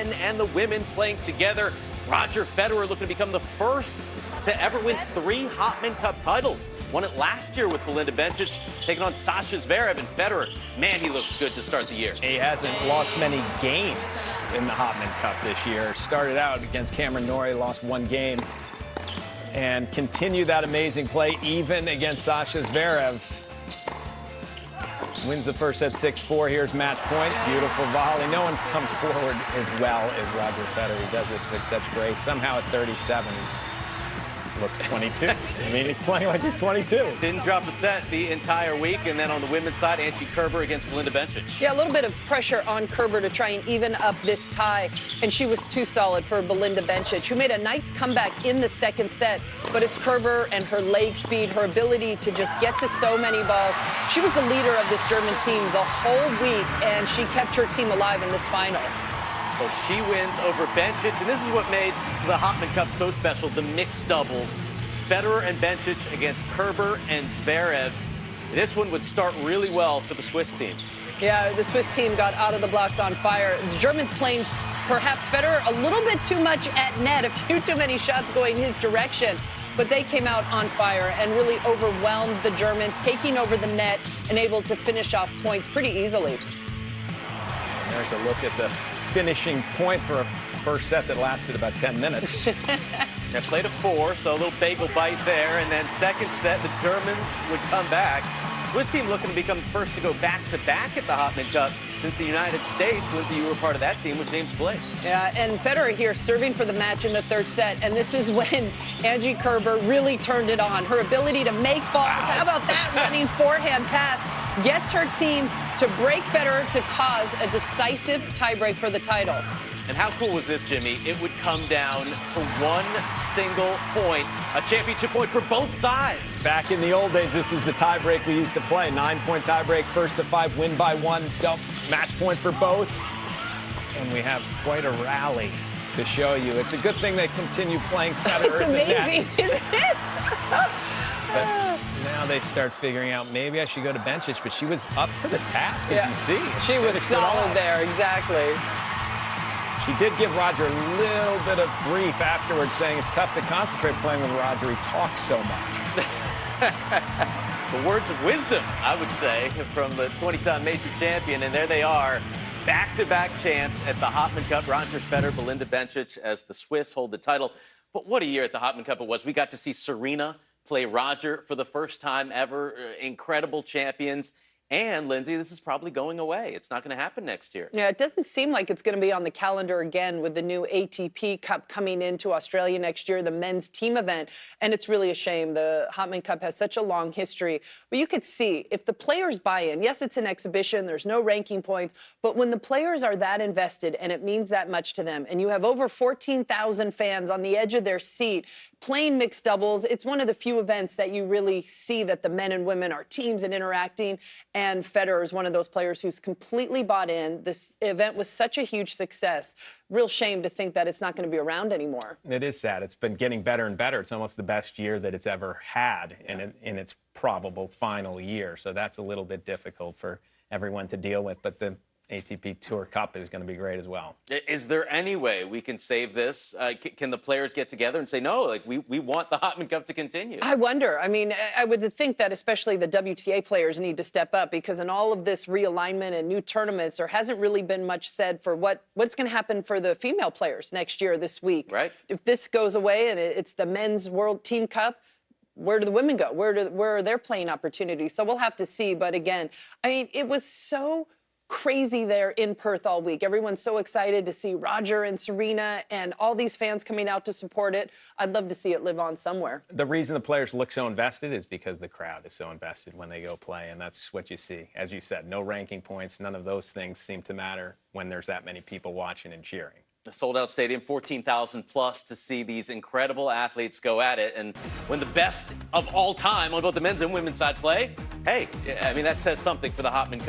men and the women playing together. Roger Federer looking to become the first to ever win 3 Hopman Cup titles. Won it last year with Belinda Bencic, taking on Sasha Zverev. And Federer, man, he looks good to start the year. He hasn't lost many games in the Hopman Cup this year. Started out against Cameron Norrie, lost 1 game, and continued that amazing play even against Sasha Zverev. Wins the first set 6-4. Here's match point. Beautiful volley. No one comes forward as well as Roger Federer. He does it with such grace. Somehow at 37, he looks 22. I mean, he's playing like he's 22. Didn't drop a set the entire week. And then on the women's side, Angie Kerber against Belinda Bencic. Yeah, a little bit of pressure on Kerber to try and even up this tie. And she was too solid for Belinda Bencic, who made a nice comeback in the second set. But it's Kerber and her leg speed, her ability to just get to so many balls. She was the leader of this German team the whole week, and she kept her team alive in this final. So she wins over Bencic, and this is what made the Hopman Cup so special, the mixed doubles. Federer and Bencic against Kerber and Zverev. This one would start really well for the Swiss team. Yeah, the Swiss team got out of the blocks on fire. The Germans playing perhaps Federer a little bit too much at net, a few too many shots going his direction. But they came out on fire and really overwhelmed the Germans, taking over the net and able to finish off points pretty easily. And there's a look at the finishing point for a first set that lasted about 10 minutes. They played a 4, so a little bagel bite there. And then second set, the Germans would come back. Swiss team looking to become first to go back-to-back at the Hopman Cup since the United States. Lindsay, you were part of that team with James Blake. Yeah, and Federer here serving for the match in the third set. And this is when Angie Kerber really turned it on. Her ability to make balls. Wow. How about that running forehand pass? Gets her team to break Federer to cause a decisive tiebreak for the title. And how cool was this, Jimmy? It would come down to one single point, a championship point for both sides. Back in the old days, this is the tiebreak we used to play. 9-point tiebreak, first to 5, win by 1, match point for both. And we have quite a rally to show you. It's a good thing they continue playing Federer. It's amazing, isn't it? But now they start figuring out maybe I should go to Bencic, but she was up to the task, as you see. She was solid there, exactly. She did give Roger a little bit of grief afterwards, saying it's tough to concentrate playing with Roger. He talks so much. The words of wisdom, I would say, from the 20-time major champion. And there they are, back-to-back champs at the Hopman Cup. Roger Federer, Belinda Bencic as the Swiss hold the title. But what a year at the Hopman Cup it was. We got to see Serena play Roger for the first time ever. Incredible champions. And, Lindsay, this is probably going away. It's not going to happen next year. Yeah, it doesn't seem like it's going to be on the calendar again with the new ATP Cup coming into Australia next year, the men's team event. And it's really a shame. The Hopman Cup has such a long history. But you could see if the players buy in, yes, it's an exhibition, there's no ranking points, but when the players are that invested and it means that much to them, and you have over 14,000 fans on the edge of their seat playing mixed doubles, it's one of the few events that you really see that the men and women are teams and interacting. And Federer is one of those players who's completely bought in. This event was such a huge success. Real shame to think that it's not going to be around anymore. It is sad. It's been getting better and better. It's almost the best year that it's ever had in its probable final year. So that's a little bit difficult for everyone to deal with. But the ATP Tour Cup is going to be great as well. Is there any way we can save this? Can the players get together and say, no, like we want the Hopman Cup to continue? I wonder. I mean, I would think that especially the WTA players need to step up, because in all of this realignment and new tournaments, there hasn't really been much said for what's going to happen for the female players next year, this week. Right. If this goes away and it's the Men's World Team Cup, where do the women go? Where are their playing opportunities? So we'll have to see. But again, I mean, it was so crazy there in Perth all week. Everyone's so excited to see Roger and Serena and all these fans coming out to support it. I'd love to see it live on somewhere. The reason the players look so invested is because the crowd is so invested when they go play, and that's what you see. As you said, no ranking points, none of those things seem to matter when there's that many people watching and cheering. The sold-out stadium, 14,000 plus, to see these incredible athletes go at it. And when the best of all time on both the men's and women's side play, hey, I mean, that says something for the Hopman Cup.